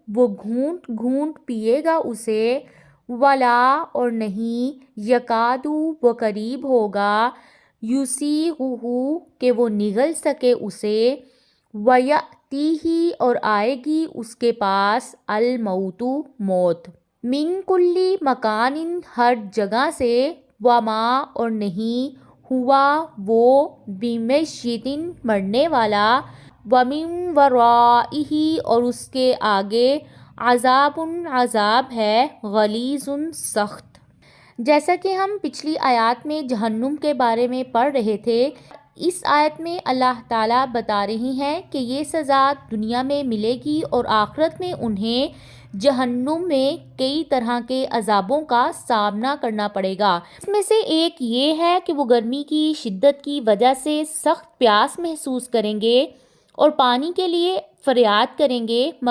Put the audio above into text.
وہ گھونٹ گھونٹ پیے گا اسے، ولا اور نہیں، یکادو وہ قریب ہوگا، یسیغہ کہ وہ نگل سکے اسے، ویأتیہ اور آئے گی اس کے پاس، الموت موت، من کل مکان ہر جگہ سے، وما اور نہیں، ہوا وہ، بمیت مرنے والا، ومن ورائہ اور اس کے آگے، عذاب عذاب ہے، غلیظ سخت۔ جیسا کہ ہم پچھلی آیات میں جہنم کے بارے میں پڑھ رہے تھے، اس آیت میں اللہ تعالیٰ بتا رہی ہیں کہ یہ سزا دنیا میں ملے گی اور آخرت میں انہیں جہنم میں کئی طرح کے عذابوں کا سامنا کرنا پڑے گا۔ اس میں سے ایک یہ ہے کہ وہ گرمی کی شدت کی وجہ سے سخت پیاس محسوس کریں گے اور پانی کے لیے فریاد کریں گے، مگر